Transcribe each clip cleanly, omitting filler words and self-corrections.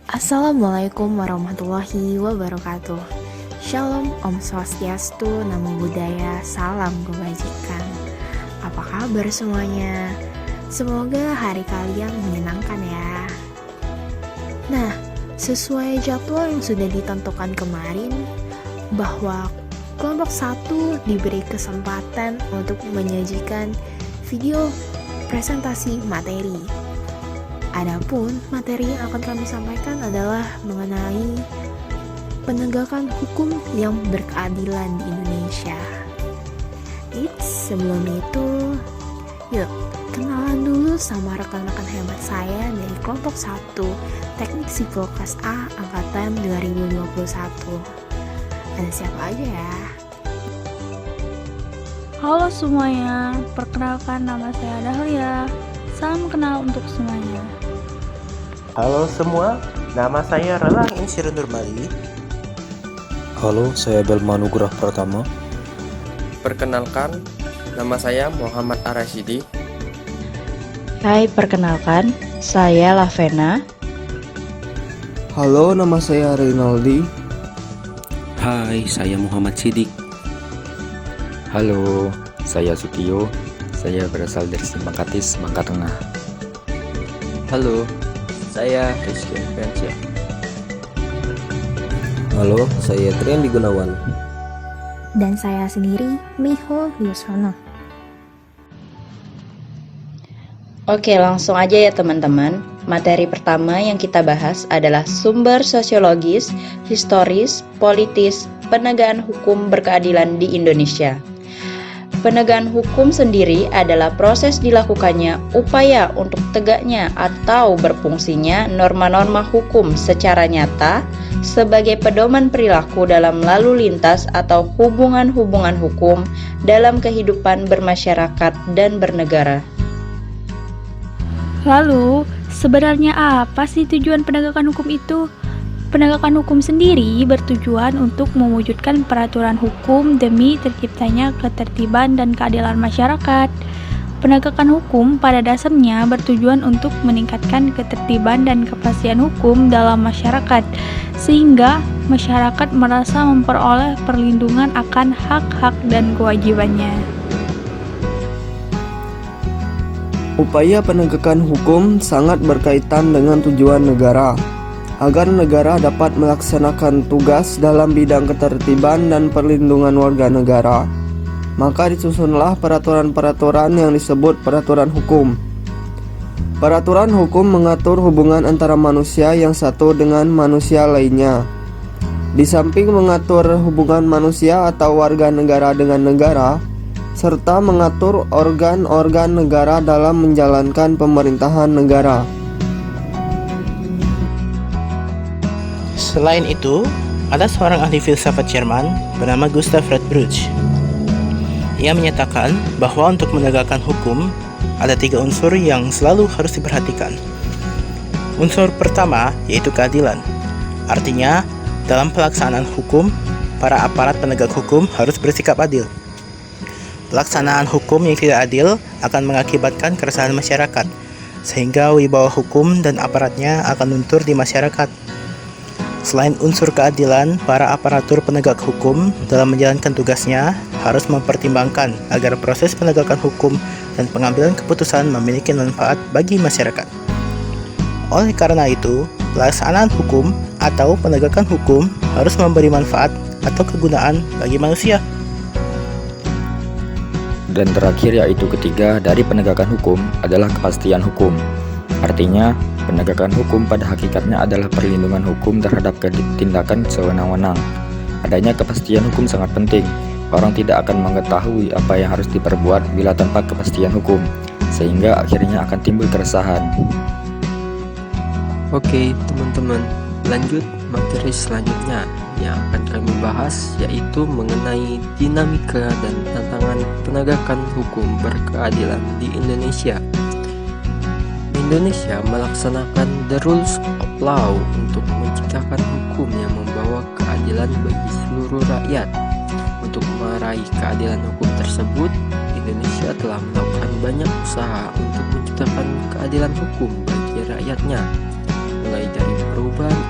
Assalamualaikum warahmatullahi wabarakatuh. Shalom, Om Swastiastu, Namo Buddhaya, Salam Kebajikan. Apa kabar semuanya? Semoga hari kalian menyenangkan ya. Nah, sesuai jadwal yang sudah ditentukan kemarin, bahwa kelompok 1 diberi kesempatan untuk menyajikan video presentasi materi. Adapun materi yang akan kami sampaikan adalah mengenai penegakan hukum yang berkeadilan di Indonesia. Sebelum itu, yuk kenalan dulu sama rekan-rekan hebat saya dari kelompok 1 Teknik Sipil Kelas A Angkatan 2021. Ada siapa aja ya? Halo semuanya, perkenalkan nama saya Dahlia. Salam kenal untuk semuanya. Halo semua, nama saya Relang Insyirun Nurmali. Halo, saya Belma Nugrah Pratama. Perkenalkan, nama saya Muhammad Arashidi. Hai, perkenalkan, saya Lavena. Halo, nama saya Rinaldi. Hai, saya Muhammad Sidik. Halo, saya Sutio. Saya berasal dari Simpang Katis, Bangka Tengah. Halo, saya Christian Francia. Halo, saya Triandi Gunawan. Dan saya sendiri, Miho Yuswono. Oke, langsung aja ya teman-teman. Materi pertama yang kita bahas adalah sumber sosiologis, historis, politis, penegakan hukum berkeadilan di Indonesia. Penegakan hukum sendiri adalah proses dilakukannya upaya untuk tegaknya atau berfungsinya norma-norma hukum secara nyata sebagai pedoman perilaku dalam lalu lintas atau hubungan-hubungan hukum dalam kehidupan bermasyarakat dan bernegara. Lalu, sebenarnya apa sih tujuan penegakan hukum itu? Penegakan hukum sendiri bertujuan untuk mewujudkan peraturan hukum demi terciptanya ketertiban dan keadilan masyarakat. Penegakan hukum pada dasarnya bertujuan untuk meningkatkan ketertiban dan kepastian hukum dalam masyarakat, sehingga masyarakat merasa memperoleh perlindungan akan hak-hak dan kewajibannya. Upaya penegakan hukum sangat berkaitan dengan tujuan negara, agar negara dapat melaksanakan tugas dalam bidang ketertiban dan perlindungan warga negara. Maka disusunlah peraturan-peraturan yang disebut peraturan hukum. Peraturan hukum mengatur hubungan antara manusia yang satu dengan manusia lainnya. Di samping mengatur hubungan manusia atau warga negara dengan negara, serta mengatur organ-organ negara dalam menjalankan pemerintahan negara. Selain itu, ada seorang ahli filsafat Jerman bernama Gustav Radbruch. Ia menyatakan bahwa untuk menegakkan hukum, ada 3 unsur yang selalu harus diperhatikan. Unsur pertama yaitu keadilan. Artinya, dalam pelaksanaan hukum, para aparat penegak hukum harus bersikap adil. Pelaksanaan hukum yang tidak adil akan mengakibatkan keresahan masyarakat, sehingga wibawa hukum dan aparatnya akan luntur di masyarakat. Selain unsur keadilan, para aparatur penegak hukum dalam menjalankan tugasnya harus mempertimbangkan agar proses penegakan hukum dan pengambilan keputusan memiliki manfaat bagi masyarakat. Oleh karena itu, pelaksanaan hukum atau penegakan hukum harus memberi manfaat atau kegunaan bagi manusia. Dan terakhir yaitu ketiga dari penegakan hukum adalah kepastian hukum. Artinya, penegakan hukum pada hakikatnya adalah perlindungan hukum terhadap tindakan sewenang-wenang. Adanya kepastian hukum sangat penting. Orang tidak akan mengetahui apa yang harus diperbuat bila tanpa kepastian hukum, sehingga akhirnya akan timbul keresahan. Oke teman-teman, lanjut materi selanjutnya yang akan kami bahas yaitu mengenai dinamika dan tantangan penegakan hukum berkeadilan di Indonesia. Indonesia melaksanakan the rules of law untuk menciptakan hukum yang membawa keadilan bagi seluruh rakyat. Untuk meraih keadilan hukum tersebut, Indonesia telah melakukan banyak usaha untuk menciptakan keadilan hukum bagi rakyatnya, mulai dari perubahan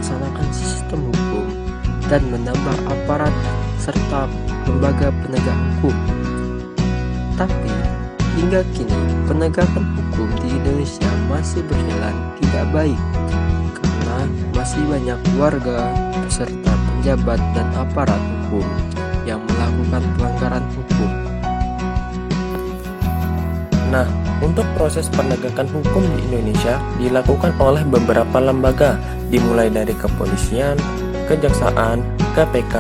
melaksanakan sistem hukum dan menambah aparat serta lembaga penegak hukum. Tapi hingga kini penegakan hukum di Indonesia masih berjalan tidak baik karena masih banyak warga beserta penjabat dan aparat hukum yang melakukan pelanggaran hukum. Nah, untuk proses penegakan hukum di Indonesia dilakukan oleh beberapa lembaga, dimulai dari kepolisian, kejaksaan, KPK,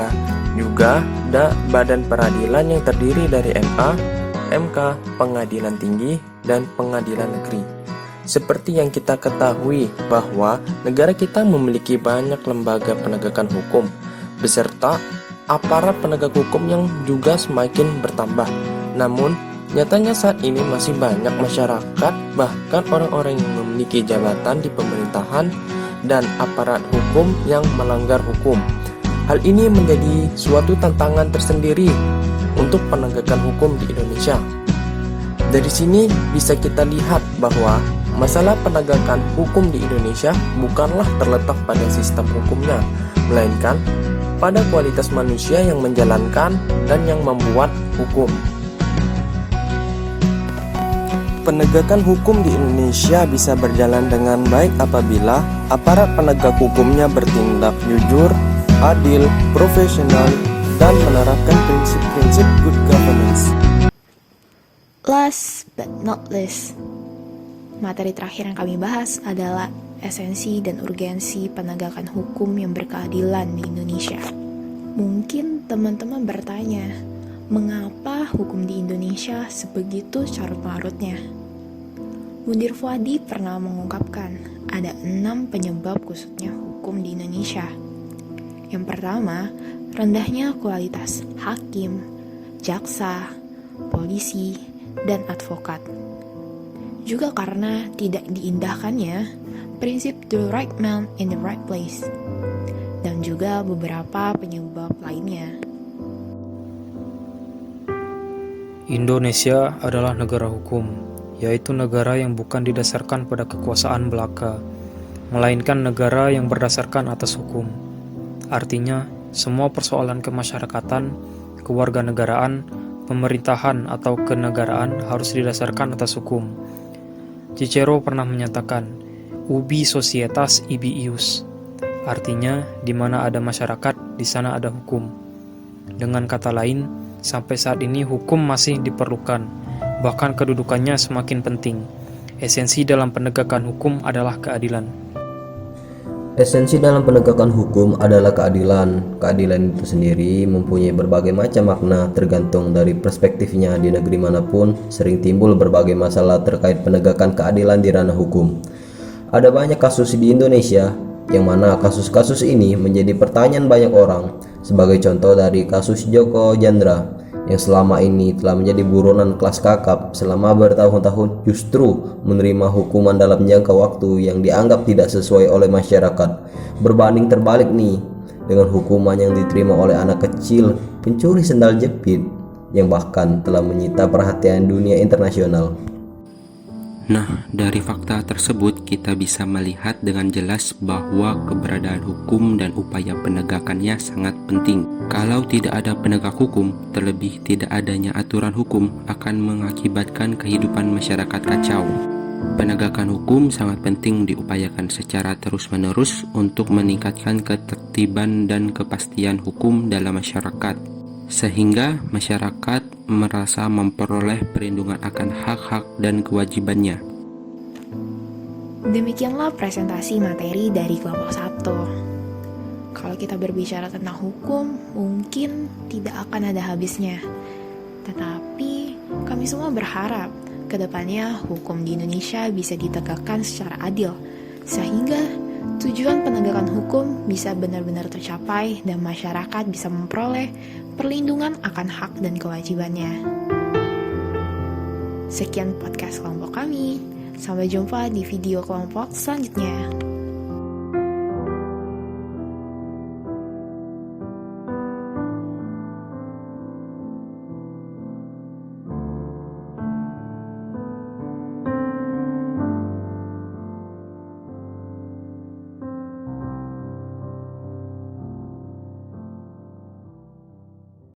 juga ada badan peradilan yang terdiri dari MA, MK, Pengadilan Tinggi, dan Pengadilan Negeri. Seperti yang kita ketahui bahwa negara kita memiliki banyak lembaga penegakan hukum, beserta aparat penegak hukum yang juga semakin bertambah. Namun, nyatanya saat ini masih banyak masyarakat, bahkan orang-orang yang memiliki jabatan di pemerintahan dan aparat hukum yang melanggar hukum. Hal ini menjadi suatu tantangan tersendiri untuk penegakan hukum di Indonesia. Dari sini bisa kita lihat bahwa masalah penegakan hukum di Indonesia bukanlah terletak pada sistem hukumnya, melainkan pada kualitas manusia yang menjalankan dan yang membuat hukum. Penegakan hukum di Indonesia bisa berjalan dengan baik apabila aparat penegak hukumnya bertindak jujur, adil, profesional, dan menerapkan prinsip-prinsip good governance. Last but not least, materi terakhir yang kami bahas adalah esensi dan urgensi penegakan hukum yang berkeadilan di Indonesia. Mungkin teman-teman bertanya, mengapa hukum di Indonesia sebegitu carut-marutnya? Mundir Fuadi pernah mengungkapkan ada 6 penyebab kusutnya hukum di Indonesia. Yang pertama, rendahnya kualitas hakim, jaksa, polisi, dan advokat. Juga karena tidak diindahkannya prinsip the right man in the right place. Dan juga beberapa penyebab lainnya. Indonesia adalah negara hukum, yaitu negara yang bukan didasarkan pada kekuasaan belaka, melainkan negara yang berdasarkan atas hukum. Artinya, semua persoalan kemasyarakatan, kewarganegaraan, pemerintahan atau kenegaraan harus didasarkan atas hukum. Cicero pernah menyatakan, ubi societas ibi ius. Artinya, di mana ada masyarakat, di sana ada hukum. Dengan kata lain, sampai saat ini hukum masih diperlukan, bahkan kedudukannya semakin penting. Esensi dalam penegakan hukum adalah keadilan. Esensi dalam penegakan hukum adalah keadilan. Keadilan itu sendiri mempunyai berbagai macam makna tergantung dari perspektifnya. Di negeri manapun sering timbul berbagai masalah terkait penegakan keadilan di ranah hukum. Ada banyak kasus di Indonesia yang mana kasus-kasus ini menjadi pertanyaan banyak orang. Sebagai contoh dari kasus Joko Chandra yang selama ini telah menjadi buronan kelas kakap selama bertahun-tahun, justru menerima hukuman dalam jangka waktu yang dianggap tidak sesuai oleh masyarakat. Berbanding terbalik nih dengan hukuman yang diterima oleh anak kecil pencuri sendal jepit yang bahkan telah menyita perhatian dunia internasional. Nah, dari fakta tersebut kita bisa melihat dengan jelas bahwa keberadaan hukum dan upaya penegakannya sangat penting. Kalau tidak ada penegak hukum, terlebih tidak adanya aturan hukum akan mengakibatkan kehidupan masyarakat kacau. Penegakan hukum sangat penting diupayakan secara terus-menerus untuk meningkatkan ketertiban dan kepastian hukum dalam masyarakat, sehingga masyarakat merasa memperoleh perlindungan akan hak-hak dan kewajibannya. Demikianlah presentasi materi dari kelompok 1. Kalau kita berbicara tentang hukum, mungkin tidak akan ada habisnya. Tetapi kami semua berharap kedepannya hukum di Indonesia bisa ditegakkan secara adil, sehingga tujuan penegakan hukum bisa benar-benar tercapai dan masyarakat bisa memperoleh perlindungan akan hak dan kewajibannya. Sekian podcast kelompok kami. Sampai jumpa di video kelompok selanjutnya.